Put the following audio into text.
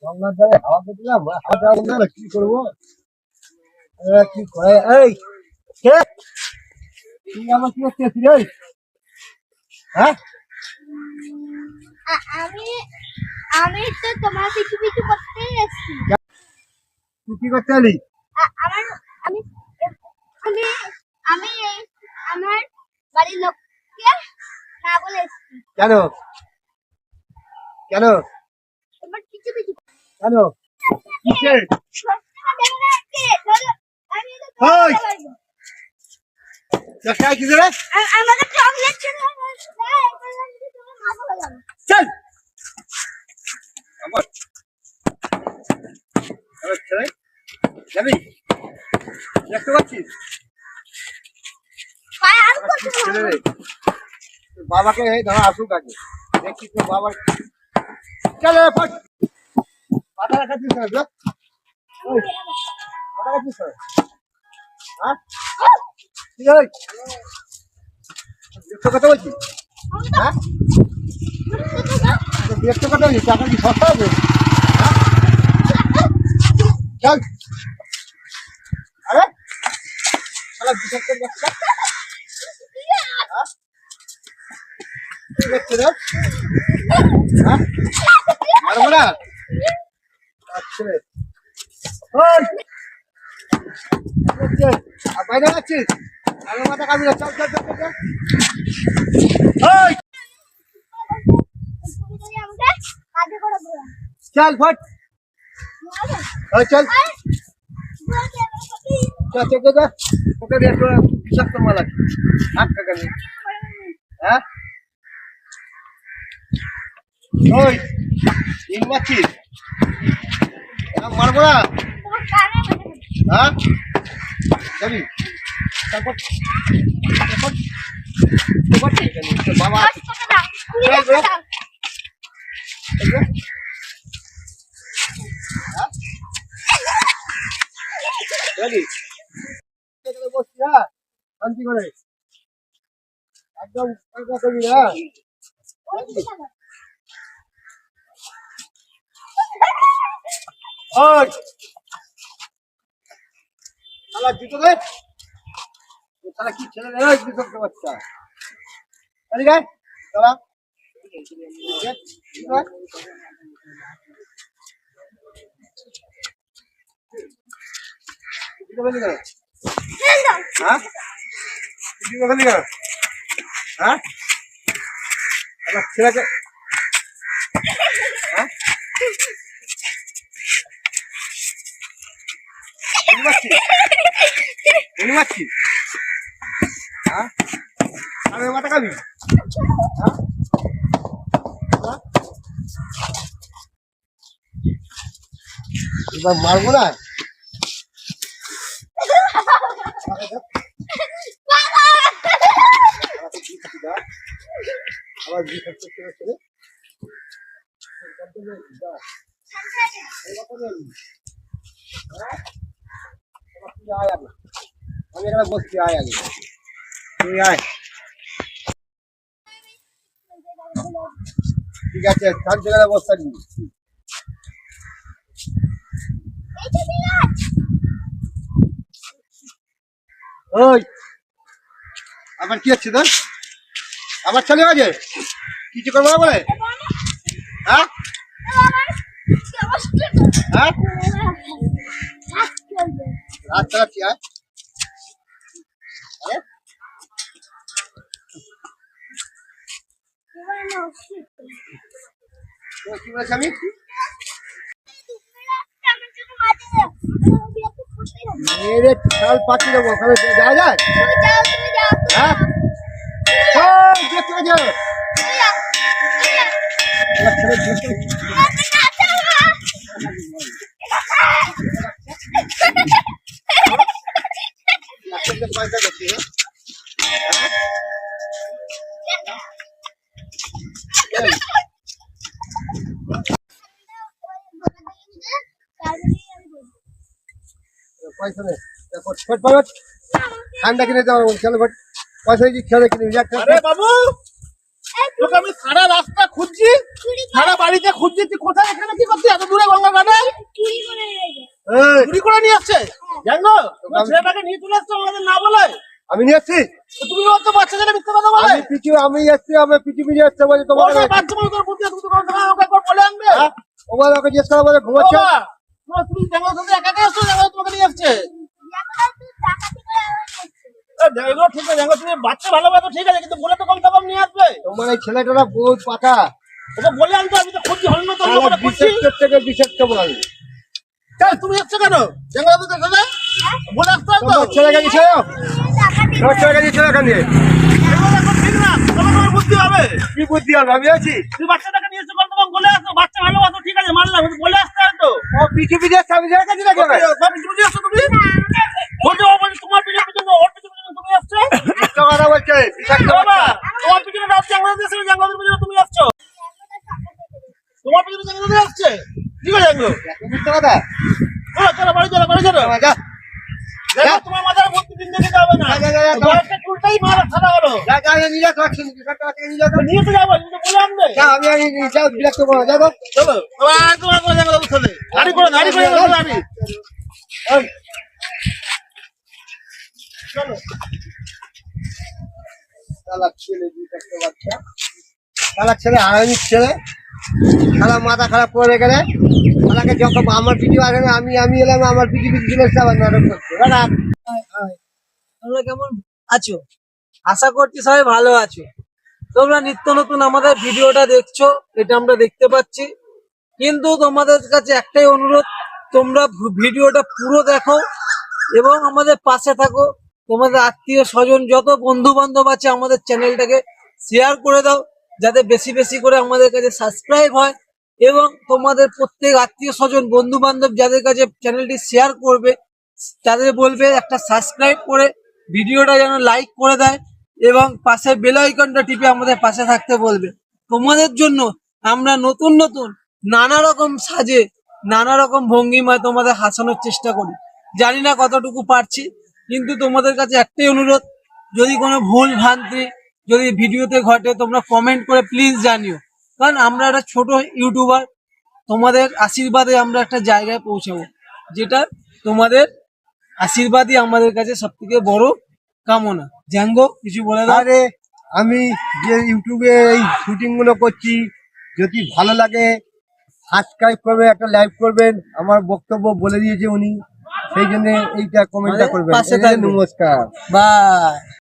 গঙ্গার ধারে হাওয়া পেছিলাম, হাওয়া দেওয়া না, কি করবো? কি করে এই কে তুই আমার কি করছিস রে? হ্যাঁ, আমি আমি তো তোমার পিছু পিছু করতে এসেছি। তুই কি করতে এলি? আমার আমি আমি আমি আমার বাড়ির লোককে না বলে এসেছি। কেন কেন তোমার পিছু পিছু কেন কিসের? সত্যি কথা দেব না কে ধরো আমি তো ওই! দেখাই কি রে? আমাকে চকলেট ছিল না তোমার মা বলে যাবে। চল আমার আরে ছেলে যাবি দেখতে পাচ্ছিস পায়ে আর আমার কি ছেলে রে? তোর বাবাকে ধরা আসুক আগে দেখি তোর বাবার চল রে ফট পাতা রাখাচ্ছিস না তো? ওই পাতা রাখাচ্ছিস না? হ্যাঁ কি রে? দেখতে কথা বলছি? হ্যাঁ দেখতে কথা বলছি? টাকা কি সস্তা আছে? চল আরে শালা বিচার করে যাচ্ছে কি দেখতে রে? হ্যাঁ মারবো না? আচ্ছা ওই আর বাইরে যাচ্ছিস? আমার মাথা কামি না, চল চল চল চল ওই তুমি যদি আমাকে কাজে করে বলো চল ফট ওই চল চল চল চল ওকে দিয়ে একটু বিষাক্ত মাল আছে হাত কাকানি হ্যাঁ ওই ইন মাছিস মারবো না? তোমার কানে হ্যাঁ যাবি তারপর তারপর তারপর ঠিক আছে তোর বাবা আছে বসছি হ্যাঁ শান্তি করে একদম করবি না ওই শালা জুতো দে শালা কি ছেলে রে জুতো বাচ্চা আরে গায় শালা জুতো বলি না হ্যাঁ জুতো বলি না হ্যাঁ শালা ছেলেকে হ্যাঁ মারছি হ্যাঁ আমি মাথা খাবি হ্যাঁ এবার মারবো না আবার আমি এখানে বসছি আয় আগে তুই আয় ঠিক আছে শান্তি করে বস থাকবি ওই আবার কি হচ্ছে তোর আবার চলে গেছে কিছু করবো না বলে হ্যাঁ হ্যাঁ রাত চালাচ্ছি হ্যাঁ কি বলেছি আমি মেরে চাল পাঠিয়ে দেবো ওখানে যাওয়া যায় হ্যাঁ দেখতে যাও পয়সা করছি পয়সা নেই ঠান্ডা কিনে দেওয়া চলো পয়সা দিচ্ছি খেলে কিনে আরে বাবু তোকে আমি সারা রাস্তা খুঁজছি সারা বাড়িতে খুঁজছি তুই কোথায় এখানে কি করছিস এত দূরে গঙ্গা এই, চুরি করে নিয়ে আসছে জানো তোমার ছেলেটাকে নিয়ে চলে আসছে আমাদের না বলে আমি নিয়ে এসছি তো তুমি ওর তো বাচ্চা ছেলে মিথ্যে কথা বলে আমি এসছি আমি পিছু পিছু এসছে বলে ওর তোমাকে তো বাচ্চা মানুষ তোর বুদ্ধি আছে, তুমি তো কোনো ওকে একবার বলে আনবে হ্যাঁ? ওবার ওকে জিজ্ঞেস করা বলে ঘুমাচ্ছে বাবা, তুমি জাঙ্গল সাথে একাকে আসছো জাঙ্গল তোমাকে নিয়ে আসছে এগুলো ঠিক আছে জাঙ্গল তুমি বাচ্চা ভালোবাসো ঠিক আছে কিন্তু বলে তো কম দাম নিয়ে আসবে তোমার এই ছেলেটা বহুত পাকা ওকে বলে আনতে আমি তো খুঁজছি হল না তো শালা বিষাক্ত থেকে বিষাক্ত বল তুমি আসছো কেন জাঙ্গল তো সাথে বলে আসতে হবে তো তোমার ছেলেকে দিয়েছে তোমার ছেলেকে দিয়েছে এখানে এগুলো এখন ঠিক না তোমার বুদ্ধি হবে কি বুদ্ধি হবে আমি আছি তুমি বাচ্চাটাকে নিয়ে এসছো কম দাম বলে আসো বাচ্চা ভালোবাসো ঠিক আছে মানলাম কিন্তু বলে আসতে হবে তো ও পিছু পিছু এসছে আমি ছেলেকে দিলে কেন সব বুঝে আসছো তুমি বলছো ও বলছে তোমার পিছনে পিছনে ওর পিছনে পিছনে তুমি আসছো মিথ্যা কথা বলছে বিষাক্ত বাবা বাচ্চা। তোমার পিছনে আসছে আমাদের দেশের জাঙ্গলের পিছনে তুমি আসছো তোমার পিছনে জাঙ্গল আসছে ঠিক আছে জাঙ্গল এত মিথ্যা কথা চলো বাড়ি চলো বাড়ি চলো যা দেখো তোমার মাথার বুদ্ধি দিন দেখে যাবে না যা, যা, যা, যা। বয়সটা চুলটাই মারা ছাড়া হলো যা যা নিয়ে যা তোর ছেলে বিষাক্ত বাচ্চাকে নিয়ে যা তো। নিয়ে তো যাবো তুমি তো বলে আনবে যা আমি যাও বিরক্ত করো যা তো চলো তোমার করে জাঙ্গল সাথে গাড়ি করে গাড়ি গাড়ি এই, চলো শালা ছেলে বিষাক্ত বাচ্চা শালা ছেলে আরামির ছেলে শালা মাথা খারাপ করে গেলে শালাকে যখন আমার ভিডিও আসে না আমি এলাম আমার পিছু পিছু চলে এসছে আবার নাটক করছে দাদা তোমরা কেমন আছো? আশা করছি সবাই ভালো আছো। তোমরা নিত্য নতুন আমাদের ভিডিওটা দেখছো, এটা আমরা দেখতে পাচ্ছি, কিন্তু তোমাদের কাছে একটাই অনুরোধ, তোমরা ভিডিওটা পুরো দেখো এবং আমাদের পাশে থাকো। তোমাদের আত্মীয় স্বজন যত বন্ধু বান্ধব আছে আমাদের চ্যানেলটাকে শেয়ার করে দাও, যাতে বেশি বেশি করে আমাদের কাছে সাবস্ক্রাইব হয় এবং তোমাদের প্রত্যেক আত্মীয় স্বজন বন্ধু বান্ধব যাদের কাছে চ্যানেলটি শেয়ার করবে তাদের বলবে একটা সাবস্ক্রাইব করে ভিডিওটা যেন লাইক করে দেয় এবং পাশে বেল আইকনটা টিপে আমাদের পাশে থাকতে বলবে। তোমাদের জন্য আমরা নতুন নতুন নানা রকম সাজে নানা রকম ভঙ্গিমায় তোমাদের হাসানোর চেষ্টা করি। জানি না কতটুকু পারছি, কিন্তু তোমাদের কাছে একটাই অনুরোধ, যদি কোনো ভুল ভ্রান্তি যদি ভিডিওতে ঘটে তোমরা কমেন্ট করে প্লিজ জানিও, কারণ আমরা একটা ছোট ইউটিউবার, তোমাদের আশীর্বাদে আমরা একটা জায়গায় পৌঁছাবো, যেটা তোমাদের আশীর্বাদই আমাদের কাছে সব থেকে বড় কামনা। জ্যাঙ্গো কিছু বলে দাও। আরে আমি যে ইউটিউবে এই শুটিং গুলো করছি যদি ভালো লাগে সাবস্ক্রাইব করবে একটা লাইক করবেন আমার বক্তব্য বলে দিয়েছে উনি সেই জন্য এইটা কমেন্টটা করবেন পাশে থাকবেন। নমস্কার বাই।